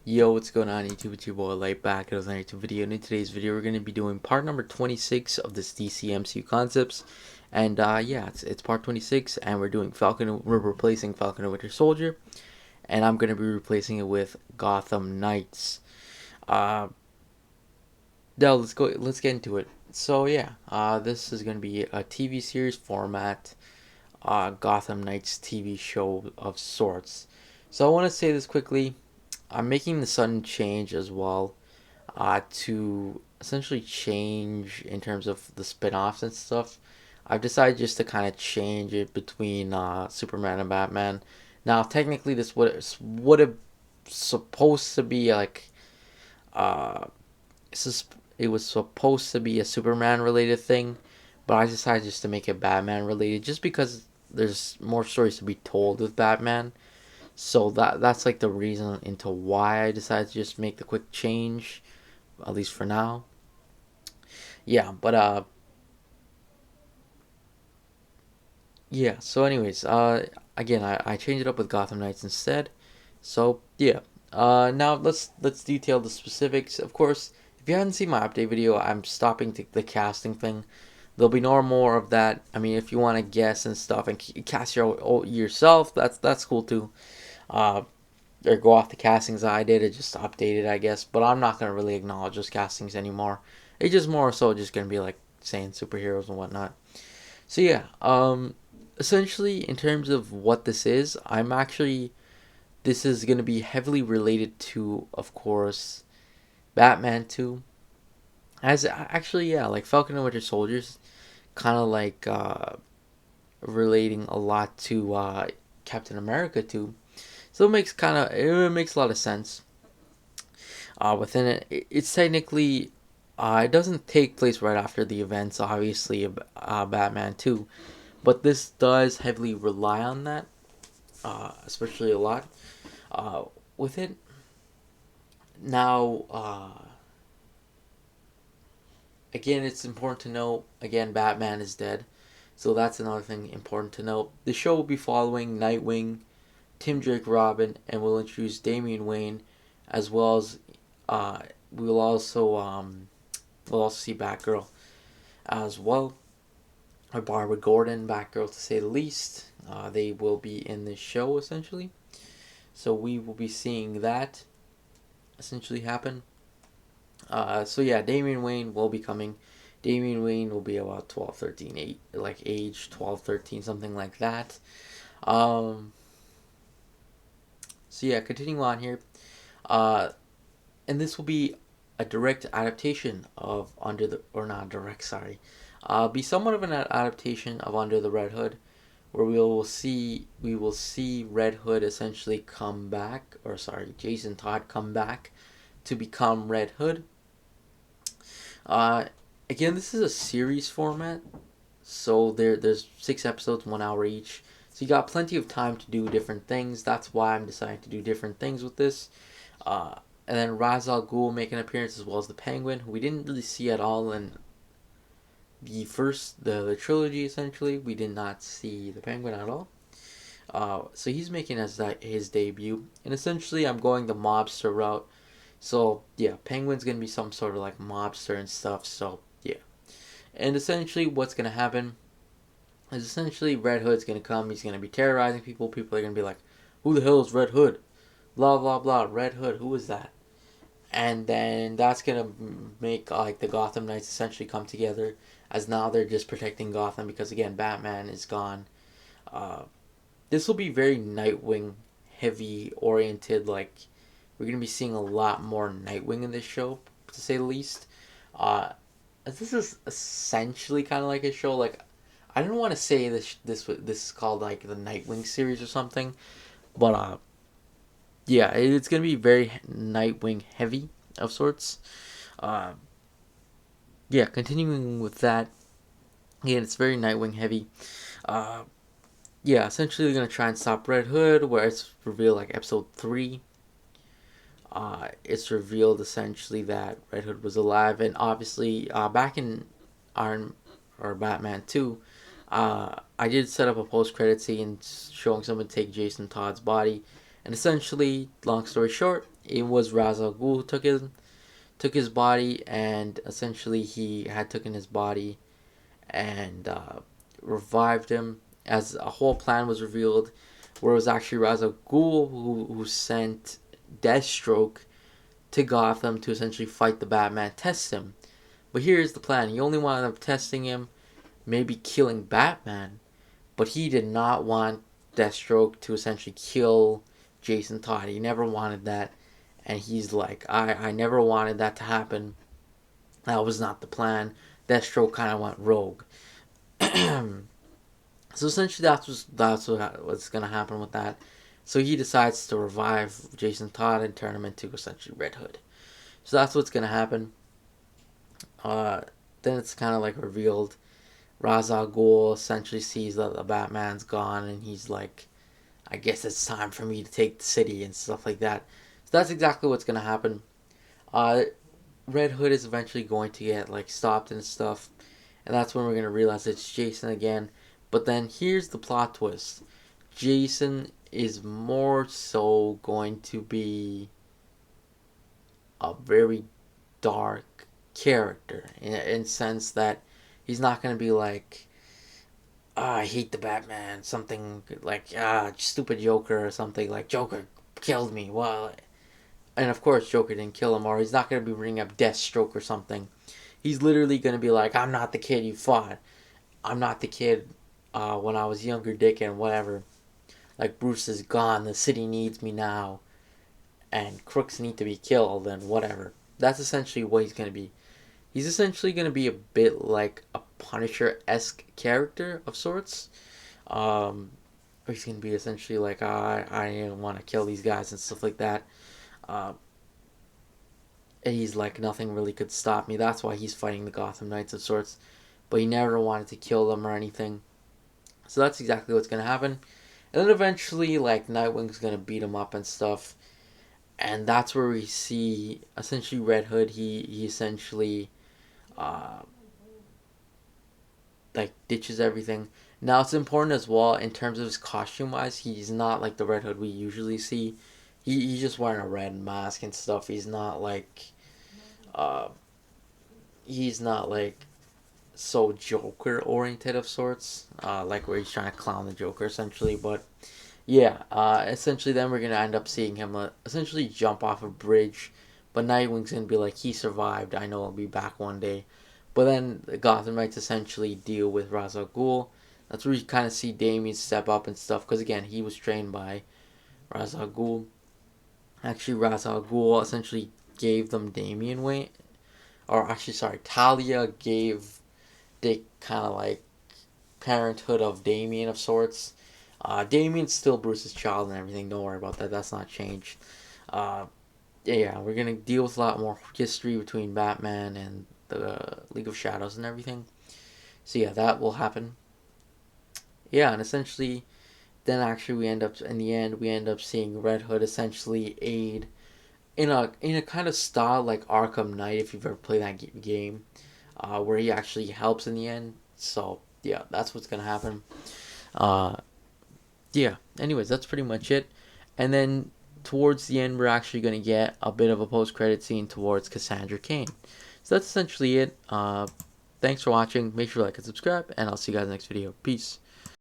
Yo, what's going on YouTube? It's your boy Light back with another YouTube video. And in today's video, we're going to be doing part number 26 of this DC MCU concepts. And yeah, it's part 26, and we're replacing Falcon and Winter Soldier, and I'm going to be replacing it with Gotham Knights. Uh, now let's get into it. So yeah, this is going to be a TV series format, Gotham Knights TV show of sorts. So I want to say this quickly. I'm making the sudden change as well, to essentially change in terms of the spin-offs and stuff. I've decided just to kind of change it between Superman and Batman. Now, technically, this would have supposed to be like uh, it was supposed to be a Superman related thing, but I decided just to make it Batman related, just because there's more stories to be told with Batman. So that's like the reason into why I decided to just make the quick change, at least for now. Yeah, but yeah. So anyways, again, I changed it up with Gotham Knights instead. So yeah. Now let's detail the specifics. Of course, if you haven't seen my update video, I'm stopping the casting thing. There'll be no more of that. I mean, if you want to guess and stuff and cast yourself, that's cool too. Uh, or go off the castings I did. It just updated, I guess. But I'm not gonna really acknowledge those castings anymore. It's just more so just gonna be like saying superheroes and whatnot. So yeah, essentially in terms of what this is gonna be heavily related to, of course, Batman 2. As actually, yeah, like Falcon and Winter Soldiers, kind of like relating a lot to Captain America 2. So it makes a lot of sense. Within it's technically it doesn't take place right after the events, obviously, of Batman 2, but this does heavily rely on that, especially a lot uh, with it. Now, again, it's important to note, again, Batman is dead, so that's another thing important to note. The show will be following Nightwing, Tim Drake Robin, and will introduce Damian Wayne, as well as uh, we will also we'll also see Batgirl as well, or Barbara Gordon, Batgirl to say the least. They will be in this show essentially, so we will be seeing that essentially happen. So yeah, Damian Wayne will be coming. Damian Wayne will be about 12, 13, 8, like age 12, 13, something like that. Um, so yeah, continuing on here. Uh, and this will be a direct adaptation of Under the, or not direct, sorry. Be somewhat of an adaptation of Under the Red Hood, where we will see Red Hood essentially come back, or sorry, Jason Todd come back to become Red Hood. Uh, Again, this is a series format, so there's 6 episodes, 1 hour each. So you got plenty of time to do different things. That's why I'm deciding to do different things with this. Uh, and then Ra's al Ghul make an appearance, as well as the Penguin, who we didn't really see at all in the trilogy. Essentially, we did not see the Penguin at all. So he's making his debut, and essentially I'm going the mobster route. So yeah, Penguin's gonna be some sort of like mobster and stuff. So yeah, and essentially what's gonna happen is essentially Red Hood's gonna come. He's gonna be terrorizing people. People are gonna be like, "Who the hell is Red Hood?" Blah blah blah. Red Hood. Who is that? And then that's gonna make like the Gotham Knights essentially come together, as now they're just protecting Gotham because again Batman is gone. Uh, this will be very Nightwing heavy oriented. Like we're gonna be seeing a lot more Nightwing in this show, to say the least. Uh, this is essentially kind of like a show. Like I don't want to say this is called like the Nightwing series or something, but yeah, it's gonna be very Nightwing heavy of sorts. Uh, yeah, continuing with that. Again, it's very Nightwing heavy. Uh, yeah, essentially they're gonna try and stop Red Hood, where it's revealed like episode 3. It's revealed essentially that Red Hood was alive, and obviously, back in Iron or Batman 2, I did set up a post credit scene showing someone take Jason Todd's body, and essentially, long story short, it was Ra's al Ghul who took his body, and essentially he had taken his body and revived him. As a whole plan was revealed, where it was actually Ra's al Ghul who sent Deathstroke to Gotham to essentially fight the Batman, test him. But here's the plan: he only wanted them testing him, maybe killing Batman, but he did not want Deathstroke to essentially kill Jason Todd. He never wanted that, and he's like, I never wanted that to happen. That was not the plan. Deathstroke kind of went rogue. So essentially, what's gonna happen with that. So he decides to revive Jason Todd and turn him into essentially Red Hood. So that's what's gonna happen. Uh, then it's kind of like revealed. Ra's al Ghul essentially sees that the Batman's gone, and he's like, I guess it's time for me to take the city and stuff like that. So that's exactly what's gonna happen. Uh, Red Hood is eventually going to get like stopped and stuff, and that's when we're gonna realize it's Jason again. But then here's the plot twist: Jason is more so going to be a very dark character in sense that he's not gonna be like, I hate the Batman, something like stupid Joker or something like Joker killed me. Well, and of course Joker didn't kill him, or he's not gonna be bringing up Deathstroke or something. He's literally gonna be like, I'm not the kid you fought. I'm not the kid when I was younger, Dick, and whatever. Like, Bruce is gone. The city needs me now, and crooks need to be killed, and whatever. That's essentially what he's gonna be. He's essentially gonna be a bit like a Punisher-esque character of sorts. He's gonna be essentially like, I didn't want to kill these guys and stuff like that. Uh, and he's like, nothing really could stop me. That's why he's fighting the Gotham Knights of sorts. But he never wanted to kill them or anything. So that's exactly what's gonna happen. And then eventually, like, Nightwing's gonna beat him up and stuff. And that's where we see essentially Red Hood. He essentially uh, like ditches everything. Now it's important as well in terms of his costume wise. He's not like the Red Hood we usually see. He's just wearing a red mask and stuff. Uh, he's not like so Joker oriented of sorts. Like where he's trying to clown the Joker essentially. But yeah, essentially then we're gonna end up seeing him essentially jump off a bridge. But Nightwing's gonna be like, he survived. I know I'll be back one day. But then the Gotham Knights essentially deal with Ra's al Ghul. That's where you kind of see Damian step up and stuff. Because again, he was trained by Ra's al Ghul. Actually, Ra's al Ghul essentially gave them Damian Wayne. Or actually, sorry, Talia gave the kind of like parenthood of Damian of sorts. Damian's still Bruce's child and everything. Don't worry about that. That's not changed. Uh, yeah, we're going to deal with a lot more history between Batman and the League of Shadows and everything. So yeah, that will happen. Yeah, and essentially, then actually we end up in the end we end up seeing Red Hood essentially aid in a kind of style like Arkham Knight, if you've ever played that game, where he actually helps in the end. So yeah, that's what's gonna happen. Uh, yeah. Anyways, that's pretty much it. And then towards the end, we're actually gonna get a bit of a post-credit scene towards Cassandra Cain. So that's essentially it. Thanks for watching. Make sure to like and subscribe, and I'll see you guys in the next video. Peace.